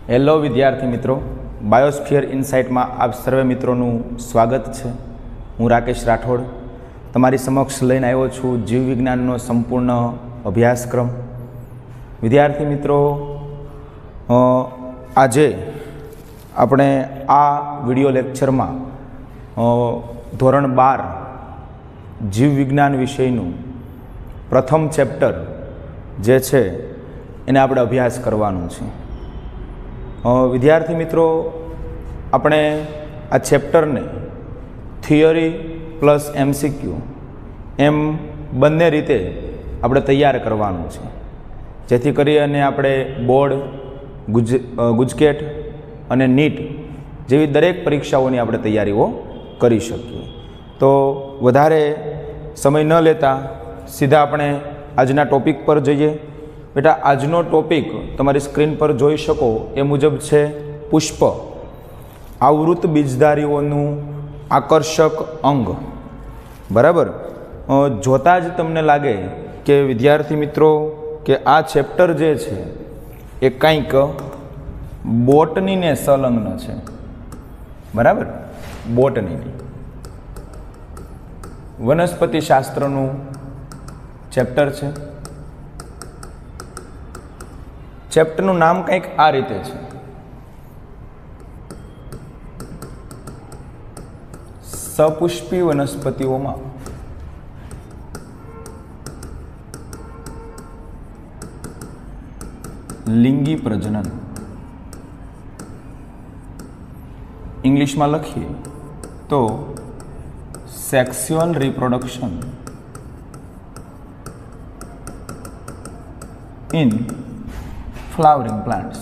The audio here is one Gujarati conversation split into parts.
હેલો વિદ્યાર્થી મિત્રો, બાયોસ્ફિયર ઇનસાઇટમાં આપ સર્વે મિત્રોનું સ્વાગત છે। હું રાકેશ રાઠોડ તમારી સમક્ષ લઈને આવ્યો છું જીવ વિજ્ઞાનનો સંપૂર્ણ અભ્યાસક્રમ। વિદ્યાર્થી મિત્રો, આજે આપણે આ વિડિયો લેક્ચરમાં ધોરણ 12 જીવ વિજ્ઞાન વિષયનું પ્રથમ ચેપ્ટર જે છે એને આપણે અભ્યાસ કરવાનું છે। વિદ્યાર્થી મિત્રો, આપણે આ ચેપ્ટરને થિયરી પ્લસ એમસીક્યુ એમ બંને રીતે આપણે તૈયાર કરવાનું છે, જેથી કરી અને આપણે બોર્ડ, ગુજકેટ અને નીટ જેવી દરેક પરીક્ષાઓની આપણે તૈયારીઓ કરી શકીએ। તો વધારે સમય ન લેતા સીધા આપણે આજના ટોપિક પર જઈએ। બેટા, આજનો ટોપિક તમારી સ્ક્રીન પર જોઈ શકો એ મુજબ છે પુષ્પ, આવૃત બીજધારીઓનું આકર્ષક અંગ। બરાબર, જોતાં જ તમને લાગે કે વિદ્યાર્થી મિત્રો કે આ ચેપ્ટર જે છે એ કંઈક બોટનીને સંલગ્ન છે। બરાબર, બોટનીની વનસ્પતિ શાસ્ત્રનું ચેપ્ટર છે। ચેપ્ટરનું નામ કંઈક આ રીતે છે, સપુષ્પી વનસ્પતિઓમાં લિંગી પ્રજનન। ઇંગ્લિશમાં લખીએ તો sexual reproduction in flowering plants।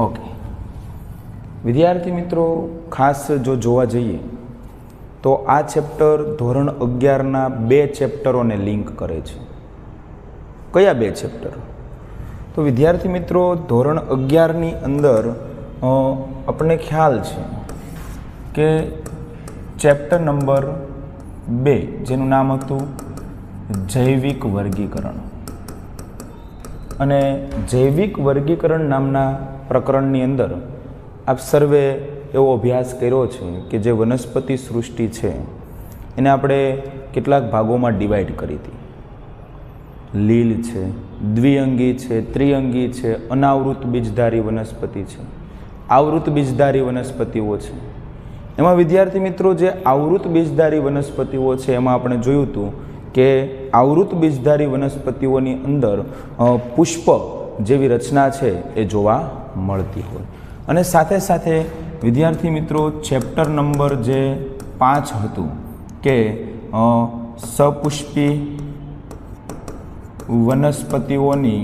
Okay વિદ્યાર્થી મિત્રો, ખાસ જો જોવા જઈએ તો આ ચેપ્ટર ધોરણ 11ના 2 ચેપ્ટરોને લિંક કરે છે। કયા 2 ચેપ્ટર? તો વિદ્યાર્થી મિત્રો, ધોરણ 11ની અંદર આપણને ખ્યાલ છે કે ચેપ્ટર નંબર 2 જેનું નામ હતું જૈવિક વર્ગીકરણ, અને જૈવિક વર્ગીકરણ નામના પ્રકરણની અંદર આપ સર્વે એવો અભ્યાસ કર્યો છે કે જે વનસ્પતિ સૃષ્ટિ છે એને આપણે કેટલાક ભાગોમાં ડિવાઈડ કરી હતી। લીલ છે, દ્વિઅંગી છે, ત્રિઅંગી છે, અનાવૃત બીજધારી વનસ્પતિ છે, આવૃત બીજધારી વનસ્પતિઓ છે। એમાં વિદ્યાર્થી મિત્રો, જે આવૃત બીજધારી વનસ્પતિઓ છે એમાં આપણે જોયું હતું કે આવૃત બીજધારી વનસ્પતિઓની અંદર પુષ્પ જેવી રચના છે એ જોવા મળતી હોય। અને સાથે સાથે વિદ્યાર્થી મિત્રો, ચેપ્ટર નંબર જે 5 હતું કે સપુષ્પી વનસ્પતિઓની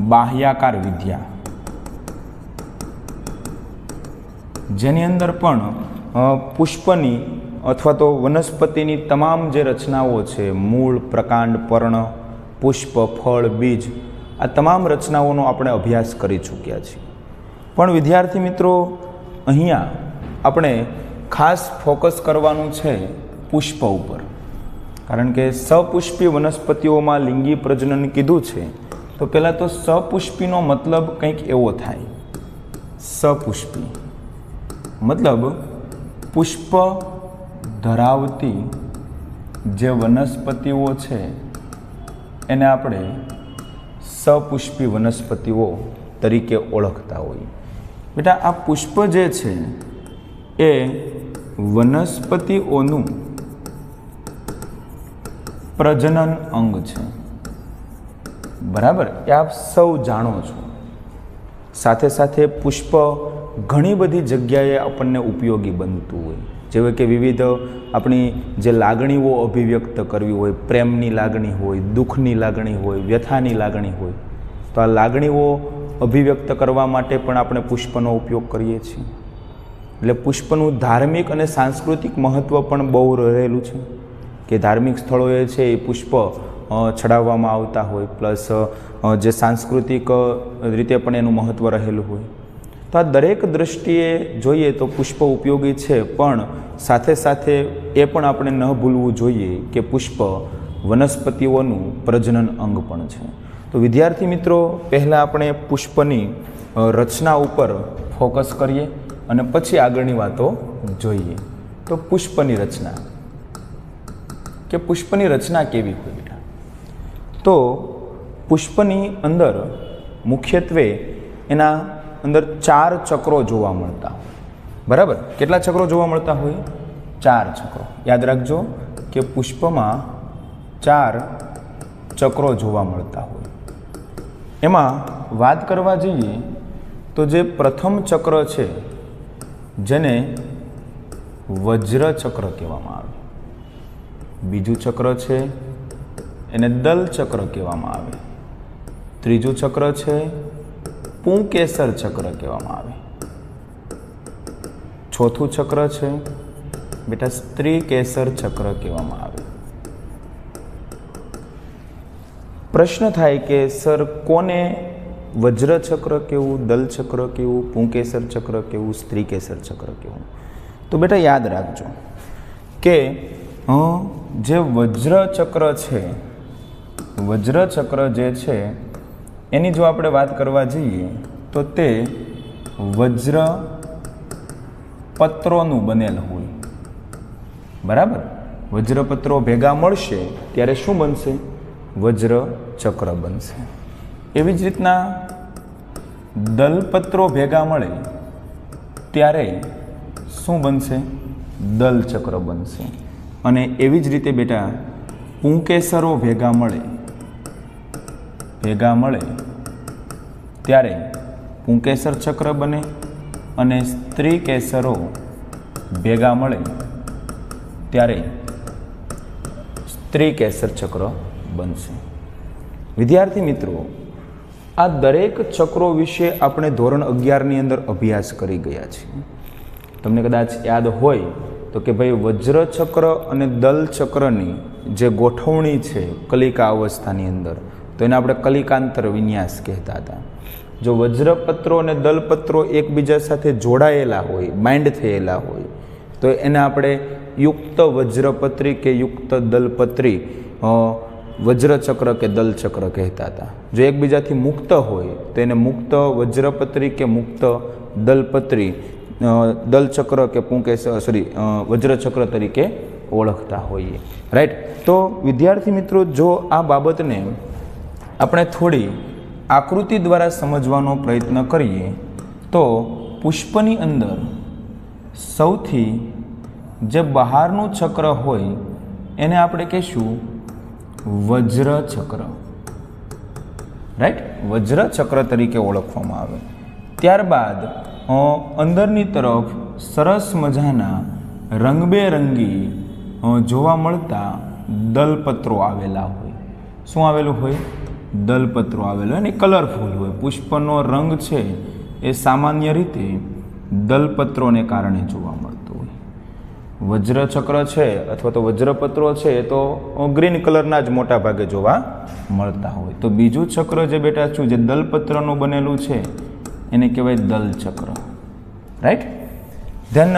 બાહ્યાકાર વિદ્યા, જેની અંદર પણ પુષ્પની અથવા તો વનસ્પતિની તમામ જે રચનાઓ છે, મૂળ, પ્રકાંડ, પર્ણ, પુષ્પ, ફળ, બીજ, આ તમામ રચનાઓનો આપણે અભ્યાસ કરી ચૂક્યા છીએ। પણ વિદ્યાર્થી મિત્રો, અહીંયા આપણે ખાસ ફોકસ કરવાનું છે પુષ્પ ઉપર, કારણ કે સપુષ્પી વનસ્પતિઓમાં લિંગી પ્રજનન કીધું છે તો પહેલાં તો સપુષ્પીનો મતલબ કંઈક એવો થાય। સપુષ્પી મતલબ પુષ્પ ધરાવતી જે વનસ્પતિઓ છે એને આપણે સપુષ્પી વનસ્પતિઓ તરીકે ઓળખતા હોઈએ। બેટા, આ પુષ્પ જે છે એ વનસ્પતિઓનું પ્રજનન અંગ છે। બરાબર, એ આપ સૌ જાણો છો। સાથે સાથે પુષ્પ ઘણી બધી જગ્યાએ આપણને ઉપયોગી બનતું હોય, જેવી કે વિવિધ આપણી જે લાગણીઓ અભિવ્યક્ત કરવી હોય, પ્રેમની લાગણી હોય, દુઃખની લાગણી હોય, વ્યથાની લાગણી હોય, તો આ લાગણીઓ અભિવ્યક્ત કરવા માટે પણ આપણે પુષ્પનો ઉપયોગ કરીએ છીએ। એટલે પુષ્પનું ધાર્મિક અને સાંસ્કૃતિક મહત્ત્વ પણ બહુ રહેલું છે કે ધાર્મિક સ્થળોએ છે એ પુષ્પ ચડાવવામાં આવતા હોય, પ્લસ જે સાંસ્કૃતિક રીતે પણ એનું મહત્ત્વ રહેલું હોય। તો આ દરેક દૃષ્ટિએ જોઈએ તો પુષ્પ ઉપયોગી છે, પણ સાથે સાથે એ પણ આપણે ન ભૂલવું જોઈએ કે પુષ્પ વનસ્પતિઓનું પ્રજનન અંગ પણ છે. તો વિદ્યાર્થી મિત્રો, પહેલાં આપણે પુષ્પની રચના ઉપર ફોકસ કરીએ અને પછી આગળની વાતો જોઈએ. તો પુષ્પની રચના કે પુષ્પની રચના કેવી હોય બેટા? તો પુષ્પની અંદર મુખ્યત્વે એના અંદર 4 ચક્રો જોવા મળતા હોય. બરાબર? કેટલા ચક્રો જોવા મળતા હોય? 4 ચક્રો. યાદ રાખજો કે પુષ્પમાં 4 ચક્રો જોવા મળતા હોય. એમાં વાત કરવા જઈએ તો જે પ્રથમ ચક્ર છે જેને વજ્ર ચક્ર કહેવામાં આવે, બીજું ચક્ર છે એને દલ ચક્ર કહેવામાં આવે, ત્રીજું ચક્ર છે પુંકેસર ચક્ર કહેવામાં આવે, ચોથું ચક્ર છે બેટા સ્ત્રીકેસર ચક્ર કહેવામાં આવે. પ્રશ્ન થાય કે સર કોને વજ્ર ચક્ર કેવું, દલ ચક્ર કેવું, પુંકેસર ચક્ર કેવું, સ્ત્રીકેસર ચક્ર કેવું? તો બેટા યાદ રાખજો કે જે વજ્ર ચક્ર છે, વજ્ર ચક્ર જે છે એની જો આપણે વાત કરવા જઈએ તો તે વજ્ર પત્રોનું બનેલ હોય. બરાબર? વજ્રપત્રો ભેગા મળશે ત્યારે શું બનશે? વજ્ર ચક્ર બનશે. એવી જ રીતના દલપત્રો ભેગા મળે ત્યારે શું બનશે? દલ ચક્ર બનશે. અને એવી જ રીતે બેટા પુંકેસરો ભેગા મળે ત્યારે પુંકેસર ચક્ર બને અને સ્ત્રીકેસરો ભેગા મળે ત્યારે સ્ત્રીકેસર ચક્ર બનશે. વિદ્યાર્થી મિત્રો, આ દરેક ચક્રો વિશે આપણે ધોરણ 11ની અંદર અભ્યાસ કરી ગયા છીએ. તમને કદાચ યાદ હોય તો કે ભાઈ વજ્ર ચક્ર અને દલ ચક્રની જે ગોઠવણી છે કલિકા અવસ્થાની અંદર, તો એને આપણે કલિકાંતર વિન્યાસ કહેતા હતા. જો વજ્રપત્રો અને દલપત્રો એકબીજા સાથે જોડાયેલા હોય, બાઇન્ડ થયેલા હોય, તો એને આપણે યુક્ત વજ્રપત્રી કે યુક્ત દલપત્રી વજ્રચક્ર કે દલચક્ર કહેતા હતા. જો એકબીજાથી મુક્ત હોય તો એને મુક્ત વજ્રપત્રી કે મુક્ત દલપત્રી, દલચક્ર કે વજ્રચક્ર તરીકે ઓળખતા હોઈએ. રાઈટ? તો વિદ્યાર્થી મિત્રો, જો આ બાબતને આપણે થોડી આકૃતિ દ્વારા સમજવાનો પ્રયત્ન કરીએ તો પુષ્પની અંદર સૌથી જે બહારનું ચક્ર હોય એને આપણે કહીશું વજ્ર ચક્ર. રાઈટ? વજ્ર ચક્ર તરીકે ઓળખવામાં આવે. ત્યારબાદ અંદરની તરફ સરસ મજાના રંગબેરંગી જોવા મળતા દલપત્રો આવેલા હોય. શું આવેલું હોય? દલપત્રો આવેલું અને કલરફુલ હોય. પુષ્પનો રંગ છે એ સામાન્ય રીતે દલપત્રોને કારણે જોવા મળતો હોય. વજ્રચક્ર છે અથવા તો વજ્રપત્રો છે એ તો ગ્રીન કલરના જ મોટા ભાગે જોવા મળતા હોય. તો બીજું ચક્ર જે બેટા શું જે દલપત્રનું બનેલું છે એને કહેવાય દલચક્ર. રાઈટ? ધેન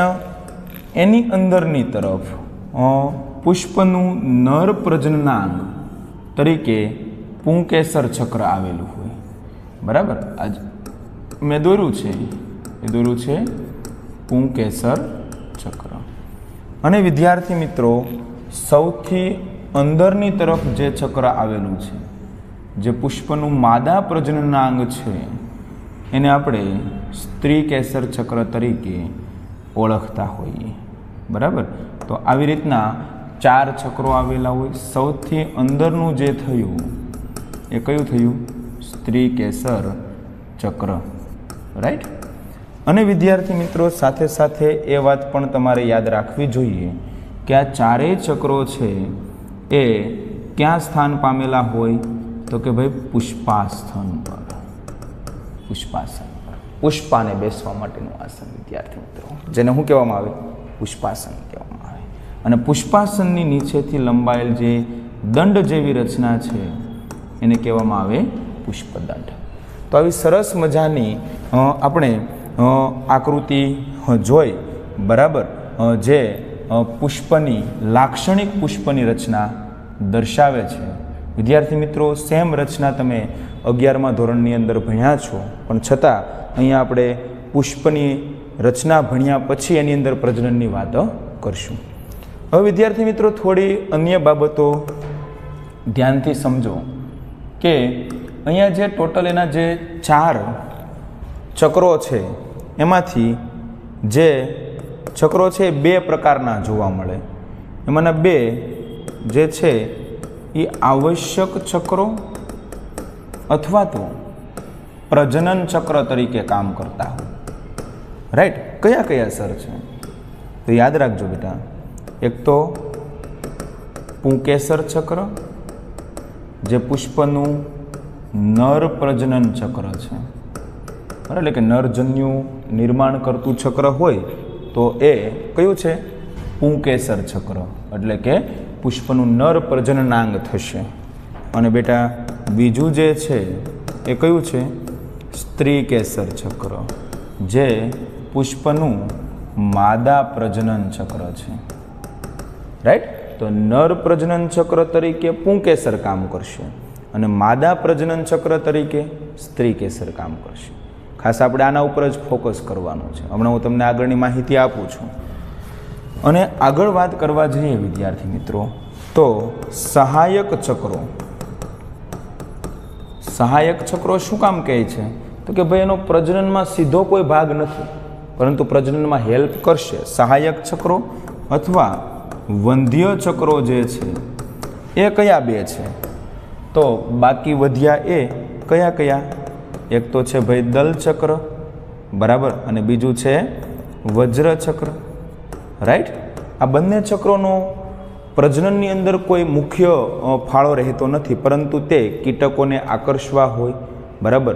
એની અંદરની તરફ પુષ્પનું નર પ્રજનનાંગ તરીકે પુંકેસર ચક્ર આવેલું હોય. બરાબર? આજ મેં દોર્યું છે, એ દોર્યું છે પુંકેસર ચક્ર. અને વિદ્યાર્થી મિત્રો, સૌથી અંદરની તરફ જે ચક્ર આવેલું છે, જે પુષ્પનું માદા પ્રજનનાંગ છે, એને આપણે સ્ત્રીકેસર ચક્ર તરીકે ઓળખતા હોઈએ. બરાબર? તો આવી રીતના 4 ચક્રો આવેલા હોય. સૌથી અંદરનું જે થયું એ કયું થયું? સ્ત્રીકેસર ચક્ર. રાઈટ? અને વિદ્યાર્થી મિત્રો, સાથે સાથે એ વાત પણ તમારે યાદ રાખવી જોઈએ કે આ 4 ચક્રો છે એ ક્યાં સ્થાન પામેલા હોય? તો કે ભાઈ પુષ્પાસન પર. પુષ્પાસન પર. પુષ્પાને બેસવા માટેનું આસન વિદ્યાર્થી મિત્રો, જેને શું કહેવામાં આવે? પુષ્પાસન કહેવામાં આવે. અને પુષ્પાસનની નીચેથી લંબાયેલ જે દંડ જેવી રચના છે એને કહેવામાં આવે પુષ્પદંડ. તો આવી સરસ મજાની આપણે આકૃતિ જોઈ. બરાબર? જે પુષ્પની લાક્ષણિક પુષ્પની રચના દર્શાવે છે. વિદ્યાર્થી મિત્રો, સેમ રચના તમે 11મા ધોરણની અંદર ભણ્યા છો, પણ છતાં અહીંયા આપણે પુષ્પની રચના ભણ્યા પછી એની અંદર પ્રજનનની વાત કરશું. હવે વિદ્યાર્થી મિત્રો, થોડી અન્ય બાબતો ધ્યાનથી સમજો કે અહીંયા જે ટોટલ એના જે 4 ચક્રો છે એમાંથી જે ચક્રો છે 2 પ્રકારના જોવા મળે. એમાંના 2 જે છે એ આવશ્યક ચક્રો અથવા તો પ્રજનન ચક્ર તરીકે કામ કરતા હોય. રાઈટ? કયા કયા સર છે તો યાદ રાખજો બેટા. એક તો પુંકેસર ચક્ર, જે પુષ્પનું નર પ્રજનન ચક્ર છે, બરાબર, એટલે કે નરજન્યુ નિર્માણ કરતું ચક્ર હોય તો એ કયું છે? પુંકેસર ચક્ર, એટલે કે પુષ્પનું નર પ્રજનનાંગ થશે. અને બેટા બીજું જે છે એ કયું છે? સ્ત્રીકેસર ચક્ર, જે પુષ્પનું માદા પ્રજનન ચક્ર છે. રાઈટ? તો નર પ્રજનન ચક્ર તરીકે પુંકેસર કામ કરશે અને માદા પ્રજનન ચક્ર તરીકે સ્ત્રીકેસર કામ કરશે. ખાસ આપણે આના ઉપર જ ફોકસ કરવાનું છે. હમણાં હું તમને આગળની માહિતી આપું છું. અને આગળ વાત કરવા જઈએ વિદ્યાર્થી મિત્રો, તો સહાયક ચક્રો. સહાયક ચક્રો શું કામ કહે છે? તો કે ભાઈ એનો પ્રજનનમાં સીધો કોઈ ભાગ નથી, પરંતુ પ્રજનનમાં હેલ્પ કરશે. સહાયક ચક્રો અથવા વંધ્ય ચક્રો જે છે એ કયા 2 છે? તો બાકી વધ્યા એ કયા કયા? એક તો છે ભાઈ દલ ચક્ર, બરાબર, અને બીજું છે વજ્ર ચક્ર. રાઈટ? આ બંને ચક્રોનો પ્રજનનની અંદર કોઈ મુખ્ય ફાળો રહેતો નથી, પરંતુ તે કીટકોને આકર્ષવા હોય, બરાબર,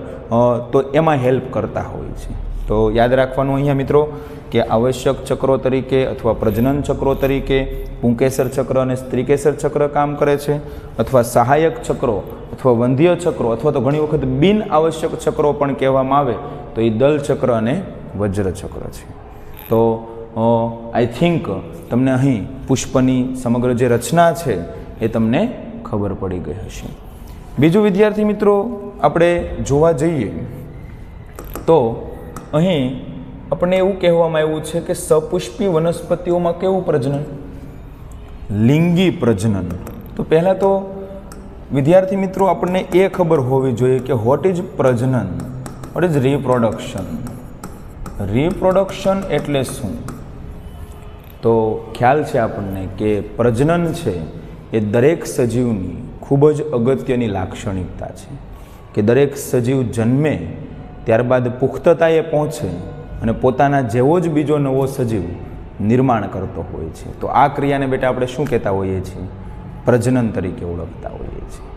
તો એમાં હેલ્પ કરતા હોય છે. તો યાદ રાખવાનું અહીંયા મિત્રો કે આવશ્યક ચક્રો તરીકે અથવા પ્રજનન ચક્રો તરીકે પુંકેસર ચક્ર અને સ્ત્રીકેસર ચક્ર કામ કરે છે, અથવા સહાયક ચક્રો અથવા વંધ્ય ચક્રો અથવા તો ઘણી વખત બિન આવશ્યક ચક્રો પણ કહેવામાં આવે તો એ દલ ચક્ર અને વજ્ર ચક્ર છે. તો આઈ થિંક તમને અહીં પુષ્પની સમગ્ર જે રચના છે એ તમને ખબર પડી ગઈ હશે. બીજું વિદ્યાર્થી મિત્રો, આપણે જોવા જઈએ તો અહીં આપણને એવું કહેવામાં આવ્યું છે કે સપુષ્પી વનસ્પતિઓમાં કેવું પ્રજનન? લિંગી પ્રજનન. તો પહેલાં તો વિદ્યાર્થી મિત્રો આપણને એ ખબર હોવી જોઈએ કે વોટ ઇઝ પ્રજનન, વોટ ઇઝ રિપ્રોડક્શન. રિપ્રોડક્શન એટલે શું? તો ખ્યાલ છે આપણને કે પ્રજનન છે એ દરેક સજીવની ખૂબ જ અગત્યની લાક્ષણિકતા છે કે દરેક સજીવ જન્મે ત્યારબાદ પુખ્તતાએ પહોંચે અને પોતાના જેવો જ બીજો નવો સજીવ નિર્માણ કરતો હોય છે. તો આ ક્રિયાને બેટા આપણે શું કહેતા હોઈએ છીએ? પ્રજનન તરીકે ઓળખતા હોઈએ છીએ.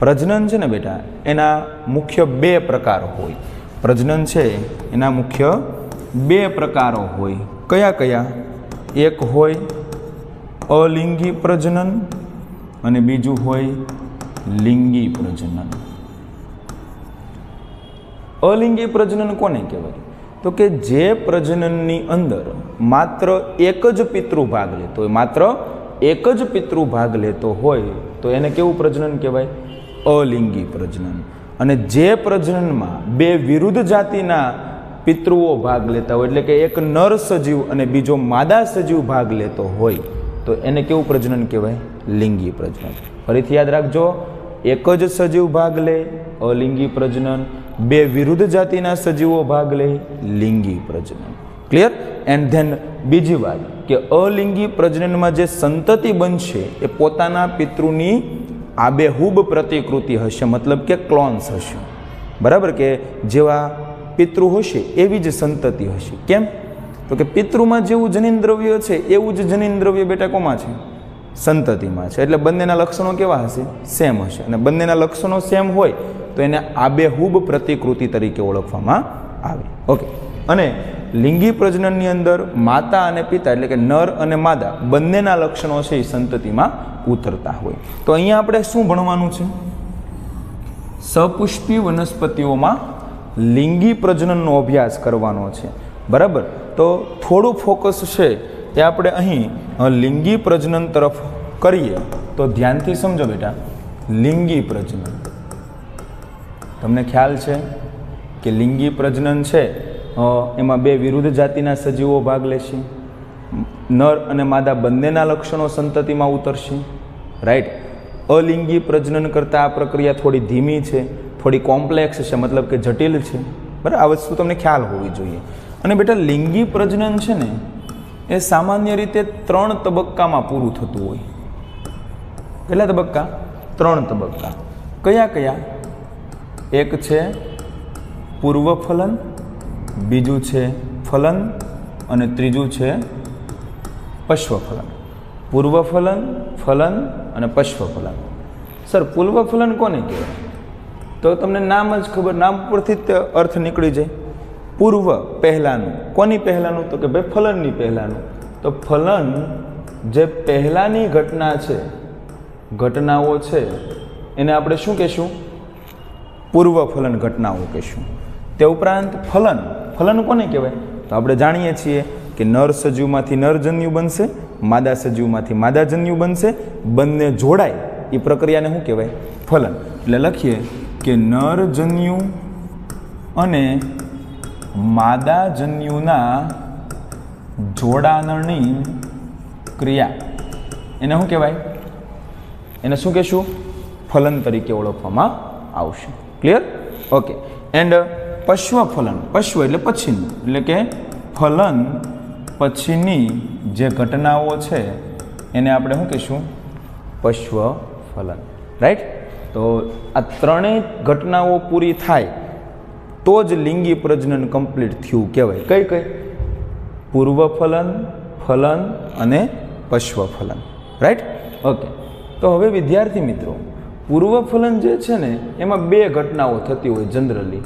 પ્રજનન છે ને બેટા એના મુખ્ય 2 પ્રકાર હોય. પ્રજનન છે એના મુખ્ય 2 પ્રકારો હોય. કયા કયા? એક હોય અલિંગી પ્રજનન અને બીજું હોય લિંગી પ્રજનન. અલિંગી પ્રજનન કોને કહેવાય? તો કે જે પ્રજનનની અંદર માત્ર એક જ પિતૃભાગ લેતો હોય, માત્ર એક જ પિતૃભાગ લેતો હોય તો એને કેવું પ્રજનન કહેવાય? અલિંગી પ્રજનન. અને જે પ્રજનનમાં 2 વિરુદ્ધ જાતિના પિતૃઓ ભાગ લેતા હોય, એટલે કે એક નર સજીવ અને બીજો માદા સજીવ ભાગ લેતો હોય તો એને કેવું પ્રજનન કહેવાય? લિંગી પ્રજનન. ફરીથી યાદ રાખજો, એક જ સજીવ ભાગ લે અલિંગી પ્રજનન, 2 વિરુદ્ધ જાતિના સજીવો ભાગ લે લિંગી પ્રજનન. ક્લિયર? એન્ડ ધેન બીજી વાત કે અલિંગી પ્રજનનમાં જે સંતતિ બનશે એ પોતાના પિતૃની આબેહૂબ પ્રતિકૃતિ હશે, મતલબ કે ક્લોન્સ હશે. બરાબર? કે જેવા પિતૃ હશે એવી જ સંતતિ હશે. કેમ? તો કે પિતૃમાં જેવું જનીન દ્રવ્ય છે એવું જ જનીન દ્રવ્ય બેટા કોમાં છે? સંતતિમાં છે. એટલે બંનેના લક્ષણો કેવા હશે? સેમ હશે. અને બંનેના લક્ષણો સેમ હોય તો એને આબેહૂબ પ્રતિકૃતિ તરીકે ઓળખવામાં આવે. ઓકે. અને લિંગી પ્રજનનની અંદર માતા અને પિતા એટલે કે નર અને માદા બંનેના લક્ષણો છે એ સંતતિમાં ઉતરતા હોય. તો અહીંયા આપણે શું ભણવાનું છે? સપુષ્પી વનસ્પતિઓમાં લિંગી પ્રજનનનો અભ્યાસ કરવાનો છે. બરાબર? તો થોડું ફોકસ છે એ આપણે અહીં લિંગી પ્રજનન તરફ કરીએ તો તો ધ્યાનથી સમજો બેટા, લિંગી પ્રજનન. તમને ખ્યાલ છે કે લિંગી પ્રજનન છે એમાં બે વિરુદ્ધ જાતિના સજીવો ભાગ લેશે. નર અને માદા બંનેના લક્ષણો સંતતિમાં ઉતરશે. રાઈટ. અલિંગી પ્રજનન કરતાં આ પ્રક્રિયા થોડી ધીમી છે, થોડી કોમ્પ્લેક્સ છે, મતલબ કે જટિલ છે. બરાબર, આ વસ્તુ તમને ખ્યાલ હોવી જોઈએ. અને બેટા લિંગી પ્રજનન છે ને એ સામાન્ય રીતે 3 તબક્કામાં પૂરું થતું હોય. કેટલા તબક્કા? 3 તબક્કા. કયા કયા? એક છે પૂર્વ ફલન, બીજું છે ફલન અને ત્રીજું છે પશ્વ ફલન. પૂર્વ ફલન, ફલન અને પશ્વ ફલન. સર પૂર્વ ફલન કોને કહેવાય? તો તમને નામ જ ખબર, નામ પરથી જ અર્થ નીકળી જાય. પૂર્વ પહેલાંનું. કોની પહેલાંનું? તો કે ભાઈ ફલનની પહેલાંનું. તો ફલન જે પહેલાંની ઘટના છે, ઘટનાઓ છે, એને આપણે શું કહેશું? પૂર્વ ફલન ઘટનાઓ કહેશું. તે ઉપરાંત ફલન, ફલન કોને કહેવાય? તો આપણે જાણીએ છીએ કે નર સજીવમાંથી નરજન્યુ બનશે, માદા સજીવમાંથી માદાજન્યુ બનશે, બંને જોડાય એ પ્રક્રિયાને શું કહેવાય? ફલન. એટલે લખીએ કે નરજન્યુ અને માદાજન્યુના જોડાણની ક્રિયા એને શું કહેવાય? એને શું કહેશું? ફલન તરીકે ઓળખવામાં આવશે. ક્લિયર? ઓકે. એન્ડ પશ્વ ફલન, પશ્વ એટલે પછીનું, એટલે કે ફલન પછીની જે ઘટનાઓ છે એને આપણે શું કહીશું? પશ્વ ફલન. રાઈટ. તો આ ત્રણેય ઘટનાઓ પૂરી થાય તો જ લિંગી પ્રજનન કમ્પ્લીટ થયું કહેવાય. કઈ કઈ? પૂર્વ ફલન, ફલન અને પશ્વ ફલન. રાઈટ. ઓકે. તો હવે વિદ્યાર્થી મિત્રો, પૂર્વ ફલન જે છે ને એમાં 2 ઘટનાઓ થતી હોય જનરલી.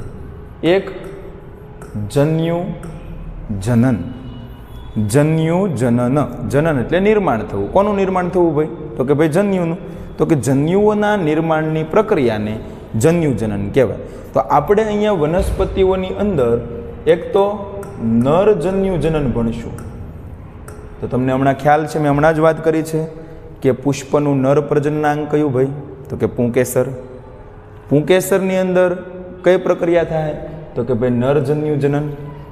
એક જન્યુ જનન. જન્યુ જનન. જનન એટલે નિર્માણ થવું. કોનું નિર્માણ થવું ભાઈ? તો કે ભાઈ જન્યુનું. તો કે જન્યુઓના નિર્માણની પ્રક્રિયાને જન્યુજનન કહેવાય. તો આપણે અહીંયા વનસ્પતિઓની અંદર એક તો નરજન્યુજનન ભણીશું. તો તમને હમણાં ખ્યાલ છે, મેં હમણાં જ વાત કરી છે કે પુષ્પનું નર પ્રજનનાંગ કયું ભાઈ? તો કે પુંકેસર. પુંકેસરની અંદર કઈ પ્રક્રિયા થાય? તો કે ભાઈ નરજન્યુજનન.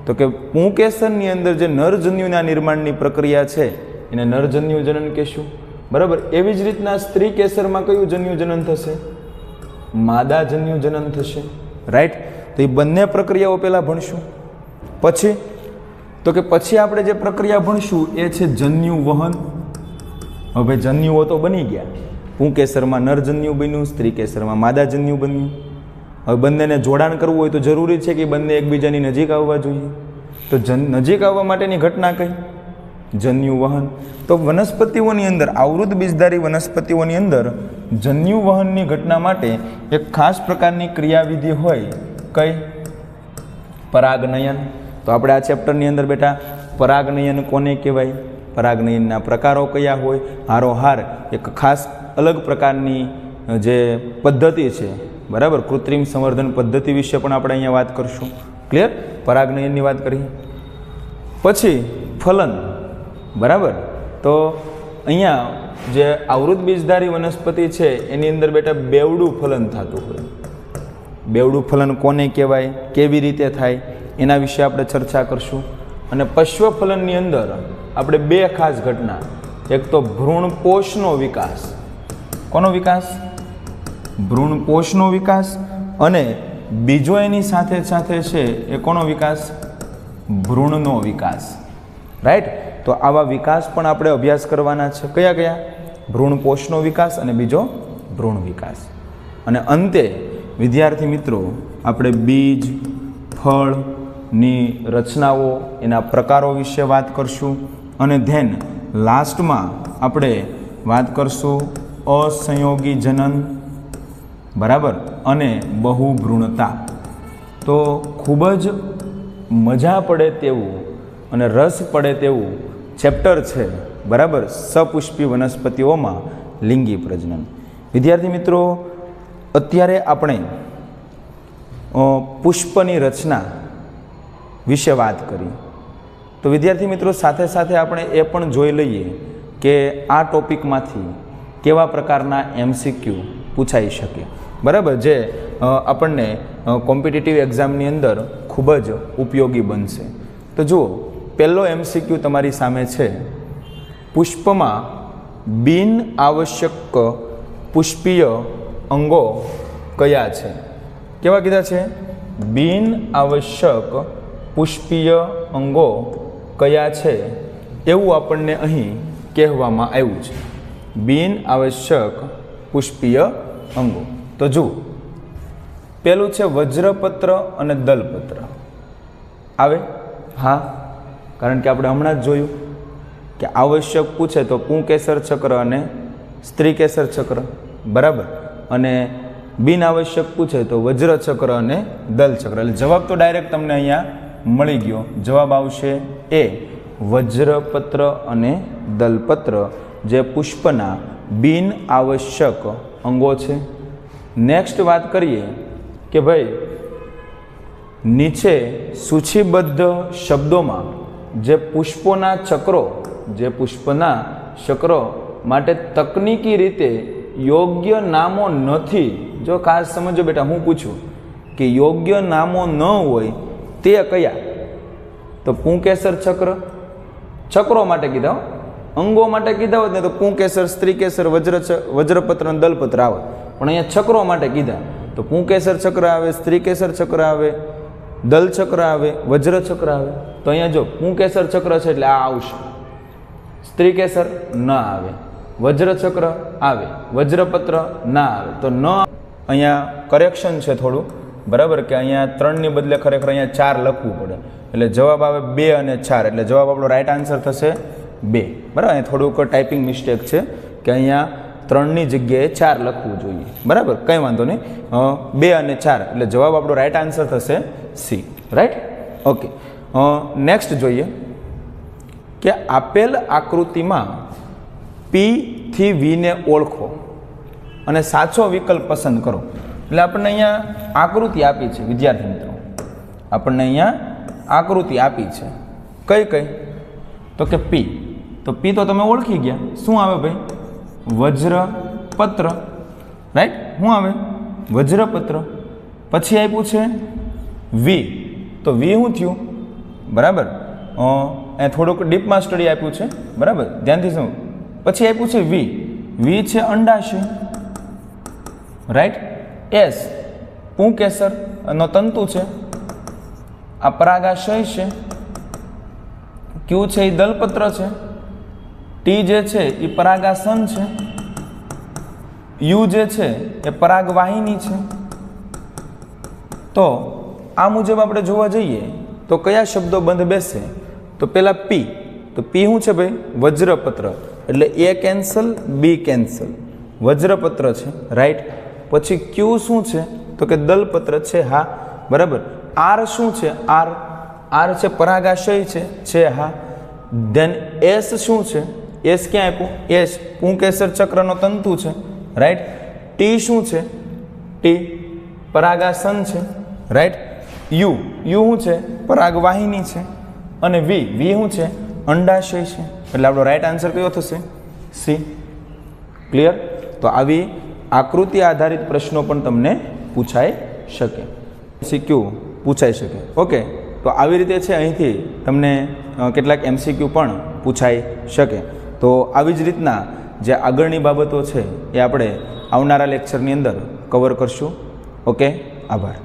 તો કે પુંકેસરની અંદર જે નરજન્યુના નિર્માણની પ્રક્રિયા છે એને નરજન્યુજનન કહેશું. બરાબર. એવી જ રીતના સ્ત્રી કેસરમાં કયું જન્યુજનન થશે? માદાજન્યુજનન થશે. રાઈટ. તો એ બંને પ્રક્રિયાઓ પહેલાં ભણશું. પછી તો કે પછી આપણે જે પ્રક્રિયા ભણશું એ છે જન્યુ વહન. હવે જન્યુઓ તો બની ગયા. પુંકેસરમાં નરજન્યુ બન્યું, સ્ત્રી કેસરમાં માદાજન્યુ બન્યું. હવે બંનેને જોડાણ કરવું હોય તો જરૂરી છે કે બંને એકબીજાની નજીક આવવા જોઈએ. તો નજીક આવવા માટેની ઘટના કઈ? જન્યુ વહન. તો વનસ્પતિઓની અંદર, આવૃત બીજધારી વનસ્પતિઓની અંદર જન્યુ વહનની ઘટના માટે એક ખાસ પ્રકારની ક્રિયાવિધિ હોય. કઈ? પરાગનયન. તો આપણે આ ચેપ્ટરની અંદર બેટા પરાગનયન કોને કહેવાય, પરાગનયનના પ્રકારો કયા હોય, હારોહાર એક ખાસ અલગ પ્રકારની જે પદ્ધતિ છે, બરાબર, કૃત્રિમ સંવર્ધન પદ્ધતિ વિશે પણ આપણે અહીંયા વાત કરશું. ક્લિયર? પરાગનયનની વાત કરીએ. પછી ફલન. બરાબર. તો અહીંયા જે આવૃત બીજધારી વનસ્પતિ છે એની અંદર બેટા બેવડું ફલન થતું હોય. બેવડું ફલન કોને કહેવાય, કેવી રીતે થાય, એના વિશે આપણે ચર્ચા કરશું. અને પશ્વ ફલનની અંદર આપણે 2 ખાસ ઘટના, એક તો ભ્રૂણપોષનો વિકાસ. કોનો વિકાસ? ભ્રૂણપોષનો વિકાસ. અને બીજો એની સાથે સાથે છે એ કોનો વિકાસ? ભ્રૂણનો વિકાસ. રાઈટ. તો આવા વિકાસ પણ આપણે અભ્યાસ કરવાના છે. કયા કયા? ભ્રૂણપોષનો વિકાસ અને બીજો ભ્રૂણ વિકાસ. અને અંતે વિદ્યાર્થી મિત્રો આપણે બીજ, ફળની રચનાઓ, એના પ્રકારો વિશે વાત કરશું. અને ધેન લાસ્ટમાં આપણે વાત કરશું અસંયોગી જનન, બરાબર, અને બહુભ્રૂણતા. તો ખૂબ જ મજા પડે તેવું અને રસ પડે તેવું ચેપ્ટર છે, બરાબર, સપુષ્પી વનસ્પતિઓમાં લિંગી પ્રજનન. વિદ્યાર્થી મિત્રો, અત્યારે આપણે પુષ્પની રચના વિશે વાત કરી. તો વિદ્યાર્થી મિત્રો સાથે સાથે આપણે એ પણ જોઈ લઈએ કે આ ટોપિકમાંથી કેવા પ્રકારના MCQ પૂછાઈ શકે, બરાબર, જે આપણને કોમ્પિટિટિવ એક્ઝામની અંદર ખૂબ જ ઉપયોગી બનશે. તો જુઓ, પહેલો MCQ તમારી સામે છે. પુષ્પમાં બિન આવશ્યક પુષ્પીય અંગો કયા છે? કેવા કીધા છે? બિન આવશ્યક પુષ્પીય અંગો કયા છે એવું આપણને અહીં કહેવામાં આવ્યું છે. બિન આવશ્યક પુષ્પીય અંગો. તો જુઓ, પેલું છે વજ્રપત્ર અને દલપત્ર. આવે? હા, કારણ કે આપણે હમણાં જ જોયું કે આવશ્યક પૂછે તો પુંકેસર ચક્ર અને સ્ત્રીકેસર ચક્ર, બરાબર, અને બિન આવશ્યક પૂછે તો વજ્ર ચક્ર અને દલ ચક્ર. એટલે જવાબ તો ડાયરેક્ટ તમને અહીંયા મળી ગયો. જવાબ આવશે એ વજ્રપત્ર અને દલપત્ર, જે પુષ્પના બિન આવશ્યક અંગો છે. નેક્સ્ટ વાત કરીએ કે ભાઈ નીચે સૂચિબદ્ધ શબ્દોમાં જે પુષ્પોના ચક્રો માટે તકનીકી રીતે યોગ્ય નામો નથી. જો ખાસ સમજો બેટા, હું પૂછું કે યોગ્ય નામો ન હોય તે કયા? તો પુંકેસર ચક્ર, ચક્રો માટે કીધા, અંગો માટે કીધા હોત ને તો પુંકેસર, સ્ત્રીકેસર, વજ્રપત્ર અને દલપત્ર આવે, પણ અહીંયા ચક્રો માટે કીધા તો પુંકેસર ચક્ર આવે, સ્ત્રીકેસર ચક્ર આવે, દલ ચક્ર આવે, વજ્ર ચક્ર આવે. તો અહીંયા જો પુંકેસર ચક્ર છે એટલે આ આવશે, સ્ત્રીકેસર ન આવે, વજ્ર ચક્ર આવે, વજ્રપત્ર ના આવે. તો ન, અહીંયા કરેક્શન છે થોડું, બરાબર, કે અહીંયા 3ની બદલે ખરેખર અહીંયા 4 લખવું પડે. એટલે જવાબ આવે 2 અને 4, એટલે જવાબ આપણો રાઈટ આન્સર થશે 2, બરાબર. અહીંયા થોડુંક ટાઈપિંગ મિસ્ટેક છે કે અહીંયા 3ની જગ્યાએ 4 લખવું જોઈએ, બરાબર, કંઈ વાંધો નહીં. 2 અને 4 એટલે જવાબ આપણો રાઈટ આન્સર થશે સી, રાઈટ. ઓકે, નેક્સ્ટ જોઈએ કે આપેલ આકૃતિમાં P થી V ને ઓળખો અને સાચો વિકલ્પ પસંદ કરો. એટલે આપણને અહીંયા આકૃતિ આપી છે વિદ્યાર્થી મિત્રો, આપણને અહીંયા આકૃતિ આપી છે. કઈ કઈ? તો કે P. તો P તો તમે ઓળખી ગયા. શું આવે ભાઈ? વજ્રપત્ર, રાઈટ. શું આવે? વજ્રપત્ર. પછી આપ્યું છે V. તો V શું થયું? બરાબર, એ થોડુંક ડીપમાં સ્ટડી આપ્યું છે, બરાબર, ધ્યાનથી શું. પછી આપ્યું છે V. V છે અંડાશય, રાઈટ. S પુંકેસર નો તંતુ છે, આ પરાગાશય છે. Q છે એ દલપત્ર છે. T જે છે એ પરાગાસન છે. U જે છે એ પરાગવાહિની છે. તો આ મુજબ આપણે જોવા જઈએ તો કયા શબ્દો બંધ બેસે? તો પેલા P. તો P શું છે ભાઈ? વજ્રપત્ર. એટલે A કેન્સલ, B કેન્સલ, વજ્રપત્ર છે, રાઈટ. પછી Q શું છે? તો કે દલપત્ર છે, હા, બરાબર. R શું છે? R છે પરાગાશય છે, હા. ધેન S શું છે? S ક્યાં આપ્યું? S પુંકેસર ચક્રનો તંતુ છે, રાઈટ. T શું છે? T પરાગાસન છે, રાઈટ. U શું છે? પરાગવાહિની છે. અને V શું છે? અંડાશય છે. એટલે આપણો રાઈટ આન્સર કયો થશે? સી. ક્લિયર? તો આવી આકૃતિ આધારિત પ્રશ્નો પણ તમને પૂછાઈ શકે, MCQ પૂછાઈ શકે. ઓકે, તો આવી રીતે છે અહીંથી તમને કેટલાક MCQ પણ પૂછાઈ શકે. તો આવી જ રીતના જે આગળની બાબતો છે એ આપણે આવનારા લેક્ચરની અંદર કવર કરશું. ઓકે, આભાર.